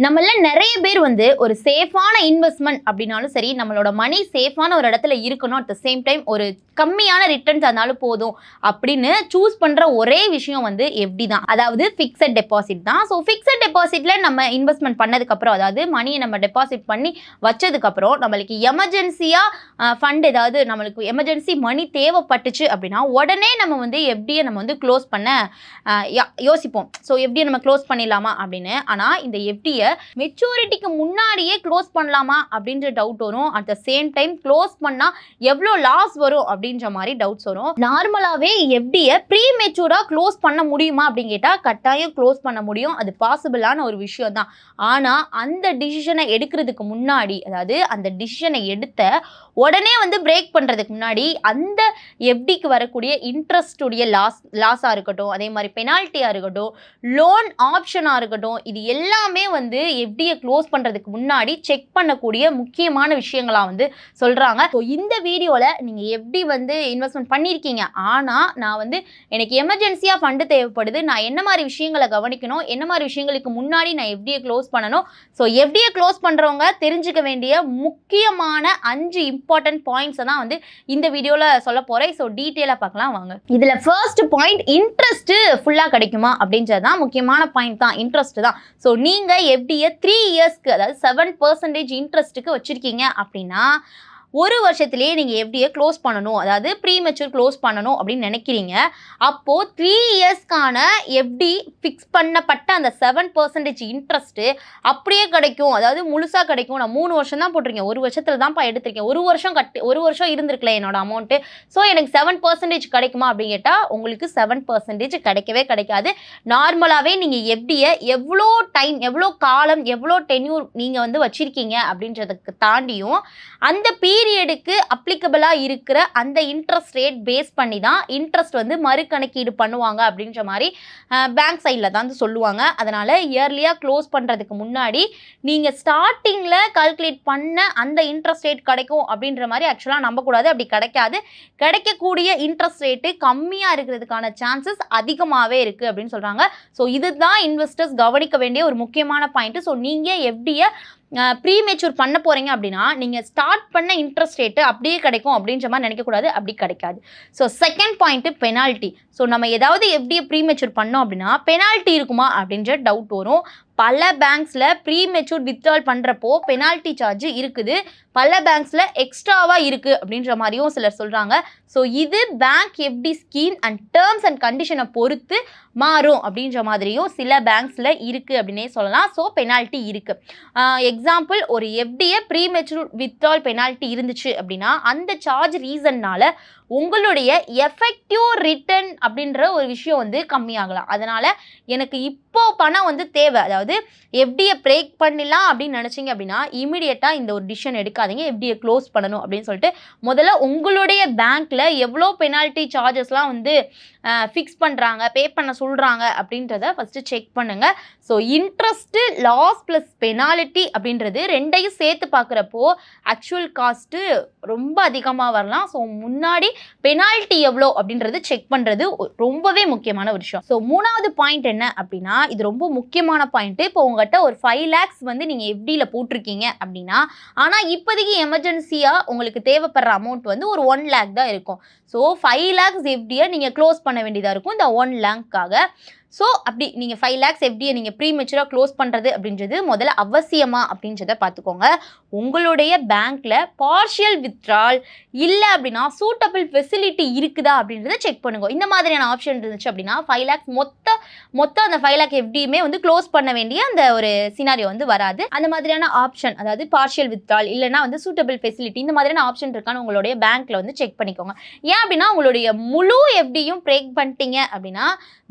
நம்மள நிறைய பேர் வந்து ஒரு சேஃபான இன்வெஸ்ட்மெண்ட் அப்படின்னாலும் சரி, நம்மளோட மணி சேஃபான ஒரு இடத்துல இருக்கணும், அட் த சேம் டைம் ஒரு கம்மியான ரிட்டர்ன்ஸ் இருந்தாலும் போதும் அப்படின்னு சூஸ் பண்ற ஒரே விஷயம் வந்து எஃப்டி தான். அதாவது ஃபிக்ஸட் டெபாசிட் தான். ஸோ ஃபிக்ஸட் டெபாசிட்ல நம்ம இன்வெஸ்ட்மெண்ட் பண்ணதுக்கு அப்புறம், அதாவது மணியை நம்ம டெபாசிட் பண்ணி வச்சதுக்கு அப்புறம் நம்மளுக்கு எமர்ஜென்சியா ஃபண்ட் ஏதாவது நம்மளுக்கு எமர்ஜென்சி மணி தேவைப்பட்டுச்சு அப்படின்னா உடனே நம்ம வந்து எஃப்டியை நம்ம வந்து க்ளோஸ் பண்ண யோசிப்போம். ஸோ எஃப்டியை நம்ம க்ளோஸ் பண்ணிடலாமா அப்படின்னு. ஆனால் இந்த எஃப்டியை மெச்சூரிட்டிக்கு முன்னாடியே க்ளோஸ் பண்ணலாமா அப்படின்ற டவுட் வரும். At the same time close பண்ணா எவ்வளோ லாஸ் வரும் அப்படின்ற மாதிரி டவுட்ஸ் வரும். நார்மலாகவே எஃப்டியை ப்ரீ மெச்சூராக க்ளோஸ் பண்ண முடியுமா அப்படின்னு கேட்டால் கட்டாயம் க்ளோஸ் பண்ண முடியும். அது பாசிபிளான ஒரு விஷயம் தான். ஆனால் அந்த டிசிஷனை எடுக்கிறதுக்கு முன்னாடி, அதாவது அந்த டிசிஷனை எடுத்த உடனே வந்து பிரேக் பண்ணுறதுக்கு முன்னாடி அந்த எஃப்டிக்கு வரக்கூடிய இன்ட்ரெஸ்டுடைய லாஸாக இருக்கட்டும், அதே மாதிரி பெனால்ட்டியாக இருக்கட்டும், லோன் ஆப்ஷனாக இருக்கட்டும், இது எல்லாமே வந்து எஃப்டியை க்ளோஸ் பண்ணுறதுக்கு முன்னாடி செக் பண்ணக்கூடிய முக்கியமான விஷயங்களாக வந்து சொல்கிறாங்க. ஸோ இந்த வீடியோவில் நீங்கள் எஃப்டி வந்து இன்வெஸ்ட்மெண்ட் பண்ணியிருக்கீங்க, ஆனால் நான் வந்து எனக்கு எமர்ஜென்சியாக ஃபண்டு தேவைப்படுது, நான் என்ன மாதிரி விஷயங்களை கவனிக்கணும், என்ன மாதிரி விஷயங்களுக்கு முன்னாடி நான் எஃப்டியை க்ளோஸ் பண்ணணும். ஸோ எஃப்டியை க்ளோஸ் பண்ணுறவங்க தெரிஞ்சுக்க வேண்டிய முக்கியமான 5 இம்பார்ட்டன்ட் பாயிண்ட்ஸை தான் வந்து இந்த வீடியோவில் சொல்ல போகிறேன். ஸோ டீட்டெயிலாக பார்க்கலாம் வாங்க. இதில் ஃபர்ஸ்ட் பாயிண்ட், இன்ட்ரெஸ்ட்டு ஃபுல்லாக கிடைக்குமா அப்படின்றது தான் முக்கியமான பாயிண்ட் தான். இன்ட்ரெஸ்ட் தான். ஸோ நீங்கள் எஃப்டியை 3 இயர்ஸ்க்கு, அதாவது 7% இன்ட்ரெஸ்ட்டுக்கு வச்சுருக்கீங்க அப்படின்னா ஒரு வருஷத்துலேயே நீங்கள் எஃப்டியை க்ளோஸ் பண்ணணும், அதாவது ப்ரீ மெச்சூர் க்ளோஸ் பண்ணணும் அப்படின்னு நினைக்கிறீங்க. அப்போது 3 இயர்ஸ்க்கான எஃப்டி ஃபிக்ஸ் பண்ணப்பட்ட அந்த 7% இன்ட்ரெஸ்ட்டு அப்படியே கிடைக்கும், அதாவது முழுசாக கிடைக்கும். நான் 3 வருஷம் தான் போட்டிருக்கேன், ஒரு வருஷத்தில் தான்ப்பா எடுத்திருக்கேன், ஒரு வருஷம் இருந்திருக்கல என்னோட அமௌண்ட்டு, ஸோ எனக்கு 7% கிடைக்குமா அப்படின்னு கேட்டால் உங்களுக்கு 7% கிடைக்கவே கிடைக்காது. நார்மலாகவே நீங்கள் எஃப்டியை எவ்வளோ டைம், எவ்வளோ காலம், எவ்வளோ டென்யூர் நீங்கள் வந்து வச்சுருக்கீங்க அப்படின்றதுக்கு தாண்டியும் அந்த பீரியடுக்கு அப்ளிகபிளாக இருக்கிற அந்த இன்ட்ரெஸ்ட் ரேட் பேஸ் பண்ணி தான் இன்ட்ரெஸ்ட் வந்து மறுகணக்கீடு பண்ணுவாங்க அப்படின்ற மாதிரி பேங்க் சைடில் தான் சொல்லுவாங்க. அதனால் இயர்லியாக க்ளோஸ் பண்ணுறதுக்கு முன்னாடி நீங்கள் ஸ்டார்டிங்கில் கால்குலேட் பண்ண அந்த இன்ட்ரெஸ்ட் ரேட் கிடைக்கும் அப்படின்ற மாதிரி ஆக்சுவலாக நம்பக்கூடாது. அப்படி கிடைக்காது. கிடைக்கக்கூடிய இன்ட்ரெஸ்ட் ரேட்டு கம்மியாக இருக்கிறதுக்கான சான்சஸ் அதிகமாகவே இருக்குது அப்படின்னு சொல்கிறாங்க. ஸோ இதுதான் இன்வெஸ்டர்ஸ் கவனிக்க வேண்டிய ஒரு முக்கியமான பாயிண்ட்டு. ஸோ நீங்கள் எஃப்டியை ப்ரீ மெச்சூர் பண்ண போகிறீங்க அப்படின்னா நீங்கள் ஸ்டார்ட் பண்ண இன்ட்ரெஸ்ட் ரேட்டு அப்படியே கிடைக்கும் அப்படின்ற மாதிரி நினைக்கக்கூடாது. அப்படி கிடைக்காது. So second point penalty. So நம்ம ஏதாவது எஃப்டியை ப்ரீ மெச்சூர் பண்ணோம் அப்படின்னா பெனால்ட்டி இருக்குமா அப்படின்ற டவுட் வரும். பல பேங்க்ஸில் ப்ரீ மெச்சூர் வித்ட்ரால் பண்ணுறப்போ பெனால்ட்டி சார்ஜ் இருக்குது, பல பேங்க்ஸில் எக்ஸ்ட்ராவாக இருக்குது அப்படின்ற மாதிரியும் சிலர் சொல்கிறாங்க. ஸோ இது bank FD scheme and terms and கண்டிஷனை பொறுத்து மாறும் அப்படின்ற மாதிரியும் சில பேங்க்ஸில் இருக்குது அப்படின்னே சொல்லலாம். ஸோ பெனால்ட்டி இருக்குது. எக்ஸாம்பிள், ஒரு எஃப்டியை ப்ரீ மெச்சூர் வித்ட்ரால் பெனால்ட்டி இருந்துச்சு அப்படின்னா அந்த சார்ஜ் ரீசன்னால் உங்களுடைய எஃபெக்டிவ் ரிட்டர்ன் அப்படின்ற ஒரு விஷயம் வந்து கம்மியாகலாம். அதனால் எனக்கு இப்போ பணம் வந்து தேவை, அதாவது எஃப்டியை பிரேக் பண்ணிடலாம் அப்படின்னு நினச்சிங்க அப்படின்னா இமீடியட்டாக இந்த ஒரு டிசிஷன் எடுக்காதீங்க. எஃப்டியை க்ளோஸ் பண்ணணும் அப்படின்னு சொல்லிட்டு முதல்ல உங்களுடைய பேங்க்கில் எவ்வளோ பெனால்ட்டி சார்ஜஸ்லாம் வந்து ஃபிக்ஸ் பண்ணுறாங்க, பே பண்ண சொல்கிறாங்க அப்படின்றத ஃபஸ்ட்டு செக் பண்ணுங்கள். So interest, loss plus penalty அப்படின்றது ரெண்டையும் சேர்த்து பார்க்குறப்போ ஆக்சுவல் காஸ்ட்டு ரொம்ப அதிகமாக வரலாம். ஸோ முன்னாடி பெனால்ட்டி எவ்வளோ அப்படின்றது செக் பண்ணுறது ரொம்பவே முக்கியமான ஒரு விஷயம். ஸோ மூணாவது பாயிண்ட் என்ன அப்படின்னா, இது ரொம்ப முக்கியமான பாயிண்ட்டு. இப்போ உங்கள்கிட்ட ஒரு 5 lakhs வந்து நீங்கள் எஃப்டியில் போட்டிருக்கீங்க அப்படின்னா, ஆனால் இப்போதைக்கு எமர்ஜென்சியாக உங்களுக்கு தேவைப்படுற அமௌண்ட் வந்து ஒரு 1 lakh தான் இருக்கும். ஸோ 5 lakhs எஃப்டியை நீங்கள் க்ளோஸ் பண்ண வேண்டியதாக இருக்கும் இந்த 1 lakhக்காக. ஸோ அப்படி நீங்கள் 5 lakhs எஃப்டியை நீங்கள் ப்ரீ மெச்சூராக க்ளோஸ் பண்ணுறது அப்படின்றது முதல்ல அவசியமா அப்படின்றத பார்த்துக்கோங்க. உங்களுடைய பேங்க்கில் பார்ஷியல் வித்ட்ரால் இல்லை அப்படின்னா சூட்டபிள் ஃபெசிலிட்டி இருக்குதா அப்படின்றத செக் பண்ணுங்க. இந்த மாதிரியான ஆப்ஷன் இருந்துச்சு அப்படின்னா 5 lakhs மொத்தம் அந்த 5 lakh எஃப்டியுமே வந்து க்ளோஸ் பண்ண வேண்டிய அந்த ஒரு சினாரியோ வந்து வராது. அந்த மாதிரியான ஆப்ஷன், அதாவது பார்ஷியல் வித்ட்ரால் இல்லைனா வந்து சூட்டபிள் ஃபெசிலிட்டி, இந்த மாதிரியான ஆப்ஷன் இருக்கான்னு உங்களுடைய பேங்க்கில் வந்து செக் பண்ணிக்கோங்க. ஏன் அப்படின்னா உங்களுடைய முழு எஃப்டியும் பிரேக் பண்ணிட்டீங்க அப்படின்னா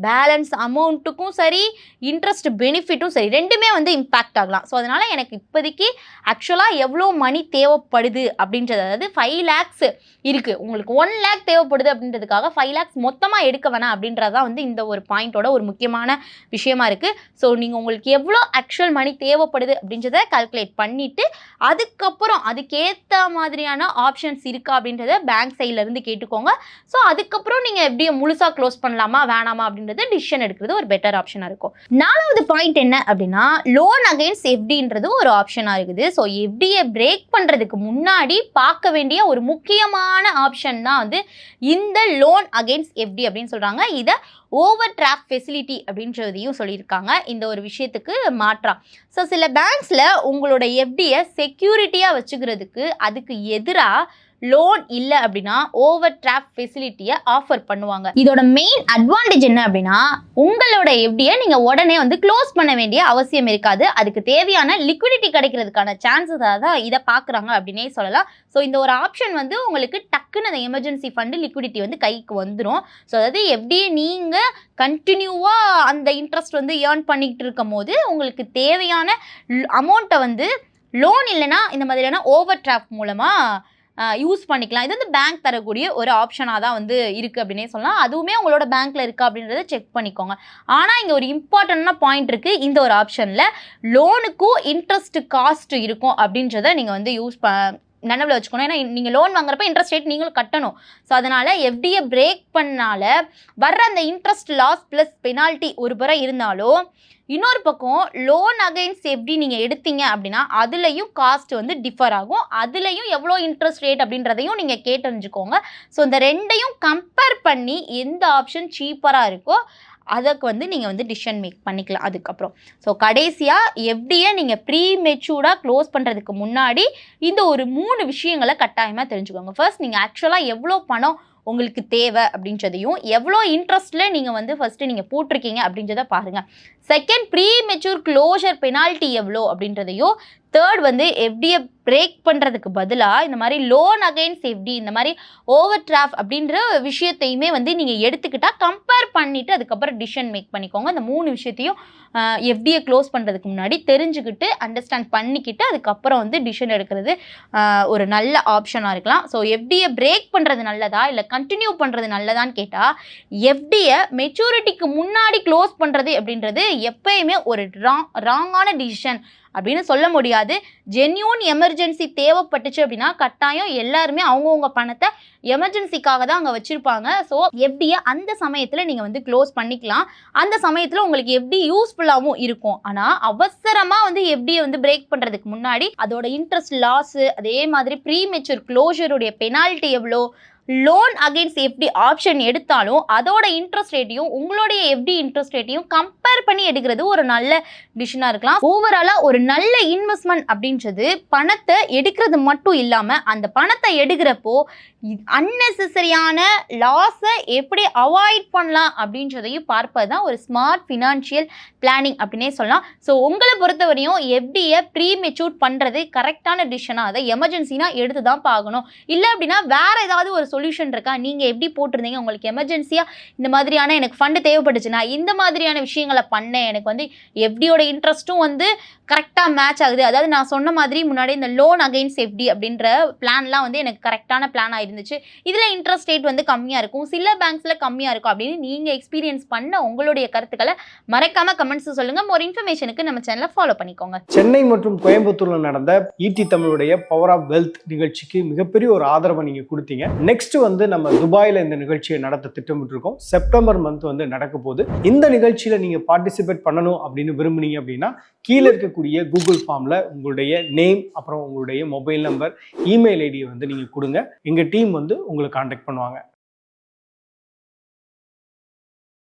பேலன்ஸ் அமௌண்ட்டுக்கும் சரி, இன்ட்ரெஸ்ட் பெனிஃபிட்டும் சரி, ரெண்டுமே வந்து இம்பேக்ட் ஆகலாம். ஸோ அதனால் எனக்கு இப்போதைக்கு ஆக்சுவலாக எவ்வளோ மணி தேவைப்படுது அப்படின்றது, அதாவது 5 lakhs இருக்குது, உங்களுக்கு 1 lakh தேவைப்படுது அப்படின்றதுக்காக 5 lakhs மொத்தமாக எடுக்க வேணாம் அப்படின்றது தான் வந்து இந்த ஒரு பாயிண்டோட ஒரு முக்கியமான விஷயமா இருக்குது. ஸோ நீங்கள் உங்களுக்கு எவ்வளோ ஆக்சுவல் மணி தேவைப்படுது அப்படின்றத கால்குலேட் பண்ணிவிட்டு அதுக்கப்புறம் அதுக்கேற்ற மாதிரியான ஆப்ஷன்ஸ் இருக்கா அப்படின்றத பேங்க் சைட்லேருந்து கேட்டுக்கோங்க. ஸோ அதுக்கப்புறம் நீங்கள் எப்படியும் முழுசாக க்ளோஸ் பண்ணலாமா வேணாமா அப்படின்றத டிசிஷன் எடுக்க எடுக்கிறது ஒரு பெட்டர் ஆப்ஷனா இருக்கும். 4வது பாயிண்ட் என்ன அப்படின்னா, லோன் அகைன்ஸ்ட் எஃப்டின்றது ஒரு ஆப்ஷனா இருக்குது. ஸோ எஃப்டியை பிரேக் பண்றதுக்கு முன்னாடி பார்க்க வேண்டிய ஒரு முக்கியமான ஆப்ஷன் தான் வந்து இந்த லோன் அகைன்ஸ்ட் எஃப்டி அப்படின்னு சொல்றாங்க. இதை ஓவர் டிராஃப்ட் ஃபெசிலிட்டி அப்படின்றதையும் சொல்லியிருக்காங்க இந்த ஒரு விஷயத்துக்கு மாற்றா. ஸோ சில பேங்க்ஸில் உங்களோட எஃப்டியை செக்யூரிட்டியாக வச்சுக்கிறதுக்கு அதுக்கு எதிராக லோன் இல்லை அப்படின்னா ஓவர் டிராஃப்ட் ஃபெசிலிட்டியை ஆஃபர் பண்ணுவாங்க. இதோட மெயின் அட்வான்டேஜ் என்ன அப்படின்னா, உங்களோட எஃப்டியை நீங்கள் உடனே வந்து க்ளோஸ் பண்ண வேண்டிய அவசியம் இருக்காது. அதுக்கு தேவையான லிக்விடிட்டி கிடைக்கிறதுக்கான சான்சஸாக தான் இதை பார்க்குறாங்க அப்படின்னே சொல்லலாம். ஸோ இந்த ஒரு ஆப்ஷன் வந்து உங்களுக்கு டக்குன்னு அந்த எமர்ஜென்சி ஃபண்டு லிக்விடிட்டி வந்து கைக்கு வந்துடும். ஸோ அதாவது எஃப்டியை நீங்கள் கண்டினியூவாக அந்த இன்ட்ரெஸ்ட் வந்து ஏர்ன் பண்ணிக்கிட்டு இருக்கும் போது உங்களுக்கு தேவையான அமௌண்ட்டை வந்து லோன் இல்லைன்னா இந்த மாதிரியான ஓவர் டிராஃப்ட் மூலமாக யூஸ் பண்ணிக்கலாம். இது வந்து பேங்க் தரக்கூடிய ஒரு ஆப்ஷனாக தான் வந்து இருக்குது அப்படின்னே சொல்லலாம். அதுவுமே உங்களோட பேங்க்கில் இருக்கா அப்படின்றத செக் பண்ணிக்கோங்க. ஆனால் இங்கே ஒரு இம்பார்ட்டண்டான பாயிண்ட் இருக்குது. இந்த ஒரு ஆப்ஷனில் லோனுக்கும் இன்ட்ரெஸ்ட் காஸ்ட் இருக்கும் அப்படின்றத நீங்கள் வந்து நினைவில் வச்சுக்கணும். ஏன்னா நீங்கள் லோன் வாங்குறப்ப இன்ட்ரெஸ்ட் ரேட் நீங்களும் கட்டணும். ஸோ அதனால் எஃப்டியை பிரேக் பண்ணால வர்ற அந்த இன்ட்ரெஸ்ட் லாஸ் ப்ளஸ் பெனால்ட்டி ஒரு புற இருந்தாலும் இன்னொரு பக்கம் லோன் அகைன்ஸ்ட் எஃப்டி நீங்கள் எடுத்தீங்க அப்படின்னா அதுலேயும் காஸ்ட் வந்து டிஃபர் ஆகும். அதுலேயும் எவ்வளோ இன்ட்ரெஸ்ட் ரேட் அப்படின்றதையும் நீங்கள் கேட்டறிஞ்சுக்கோங்க. ஸோ இந்த ரெண்டையும் கம்பேர் பண்ணி எந்த ஆப்ஷன் சீப்பராக இருக்கோ அதுக்கு வந்து நீங்கள் வந்து டிசிஷன் மேக் பண்ணிக்கலாம் அதுக்கப்புறம். ஸோ கடைசியாக எஃப்டியை நீங்கள் ப்ரீ மெச்சூர்டாக க்ளோஸ் பண்ணுறதுக்கு முன்னாடி இந்த ஒரு 3 விஷயங்களை கட்டாயமாக தெரிஞ்சுக்கோங்க. ஃபர்ஸ்ட் நீங்கள் ஆக்சுவலாக எவ்வளோ பணம் உங்களுக்கு தேவை அப்படின்றதையும் எவ்வளோ இன்ட்ரெஸ்ட்டில் நீங்கள் வந்து ஃபஸ்ட்டு நீங்கள் போட்டிருக்கீங்க அப்படின்றத பாருங்கள். Second, premature closure penalty எவ்வளோ அப்படின்றதையும். தேர்ட் வந்து எஃப்டியை பிரேக் பண்ணுறதுக்கு பதிலாக இந்த மாதிரி லோன் அகைன்ஸ்ட் எஃப்டி இந்த மாதிரி ஓவர் டிராஃப்ட் அப்படின்ற விஷயத்தையுமே வந்து நீங்கள் எடுத்துக்கிட்டால் கம்பேர் பண்ணிவிட்டு அதுக்கப்புறம் டிசிஷன் மேக் பண்ணிக்கோங்க. இந்த 3 விஷயத்தையும் எஃப்டியை க்ளோஸ் பண்ணுறதுக்கு முன்னாடி தெரிஞ்சுக்கிட்டு அண்டர்ஸ்டாண்ட் பண்ணிக்கிட்டு அதுக்கப்புறம் வந்து டிசிஷன் எடுக்கிறது ஒரு நல்ல ஆப்ஷனாக இருக்கலாம். ஸோ எஃப்டியை பிரேக் பண்ணுறது நல்லதா இல்லை கண்டினியூ பண்ணுறது நல்லதான்னு கேட்டால், எஃப்டியை மெச்சூரிட்டிக்கு முன்னாடி க்ளோஸ் பண்ணுறது அப்படின்றது எப்பயுமே ஒரு ராங்கான டிசிஷன் அப்படின்னு சொல்ல முடியாது. ஜென்யூன் எமர்ஜென்சி தேவைப்பட்டுச்சு அப்படின்னா கட்டாயம் எல்லாருமே அவங்கவுங்க பணத்தை எமர்ஜென்சிக்காக தான் அங்கே வச்சுருப்பாங்க. ஸோ எஃப்டியை அந்த சமயத்தில் நீங்கள் வந்து க்ளோஸ் பண்ணிக்கலாம். அந்த சமயத்தில் உங்களுக்கு எஃப்டி யூஸ்ஃபுல்லாகவும் இருக்கும். ஆனால் அவசரமாக வந்து எஃப்டியை வந்து பிரேக் பண்ணுறதுக்கு முன்னாடி அதோட இன்ட்ரெஸ்ட் லாஸு, அதே மாதிரி ப்ரீ மெச்சூர் க்ளோஷருடைய பெனால்ட்டி எவ்வளோ, லோன் அகைன்ஸ்ட் எஃப்டி ஆப்ஷன் எடுத்தாலும் அதோட இன்ட்ரெஸ்ட் ரேட்டையும் உங்களுடைய எஃப்டி இன்ட்ரெஸ்ட் ரேட்டையும் கம்பேர் பண்ணி எடுக்கிறது ஒரு நல்ல டிசிஷனாக இருக்கலாம். ஓவராலாக ஒரு நல்ல இன்வெஸ்ட்மெண்ட் அப்படின்றது பணத்தை எடுக்கிறது மட்டும் இல்லாமல் அந்த பணத்தை எடுக்கிறப்போ அன்னெசரியான லாஸை எப்படி அவாய்ட் பண்ணலாம் அப்படின்றதையும் பார்ப்பது தான் ஒரு ஸ்மார்ட் ஃபினான்ஷியல் பிளானிங் அப்படின்னே சொல்லலாம். ஸோ உங்களை பொறுத்தவரையும் எஃப்டியை ப்ரீ மெச்சூர் பண்ணுறது கரெக்டான டிசிஷனாக, அதை எமர்ஜென்சினா எடுத்து தான் பார்க்கணும். இல்லை அப்படின்னா வேறு ஏதாவது ஒரு சொல்யூஷன் இருக்கா, நீங்கள் எப்படி போட்டிருந்தீங்க உங்களுக்கு எமர்ஜென்சியாக இந்த மாதிரியான எனக்கு ஃபண்டு தேவைப்பட்டுச்சுன்னா இந்த மாதிரியான விஷயங்களை பண்ணேன், எனக்கு வந்து எஃப்டியோட இன்ட்ரெஸ்ட்டும் வந்து கரெக்டாக மேட்ச் ஆகுது, அதாவது நான் சொன்ன மாதிரி முன்னாடி இந்த லோன் அகைன்ஸ்ட் எஃப்டி அப்படின்ற பிளான்லாம் வந்து எனக்கு கரெக்டான பிளானாக இருந்துச்சு, இதில் இன்ட்ரெஸ்ட் ரேட் வந்து கம்மியாக இருக்கும், சில பேங்க்ஸில் கம்மியாக இருக்கும் அப்படின்னு நீங்கள் எக்ஸ்பீரியன்ஸ் பண்ண உங்களுடைய கருத்துக்களை மறக்காமல் கமெண்ட்ஸ் சொல்லுங்கள். மோர் இன்ஃபர்மேஷனுக்கு நம்ம சேனலை ஃபாலோ பண்ணிக்கோங்க. சென்னை மற்றும் கோயம்புத்தூரில் நடந்த ஈடி தமிழுடைய பவர் ஆஃப் வெல்த் நிகழ்ச்சிக்கு மிகப்பெரிய ஒரு ஆதரவை நீங்கள் கொடுத்தீங்க. நெக்ஸ்ட் வந்து நம்ம துபாயில் இந்த நிகழ்ச்சியை நடத்த திட்டமிட்டு இருக்கோம். செப்டம்பர் மந்த் வந்து நடக்க போகுது. இந்த நிகழ்ச்சியில் நீங்கள் பார்ட்டிசிபேட் பண்ணணும் அப்படின்னு விரும்புனீங்க அப்படின்னா கீழே இருக்கக்கூடிய கூகுள் ஃபார்மில் உங்களுடைய நேம், அப்புறம் உங்களுடைய மொபைல் நம்பர், இமெயில் ஐடியை வந்து நீங்கள் கொடுங்க. எங்கள் டீம் வந்து உங்களை கான்டாக்ட் பண்ணுவாங்க.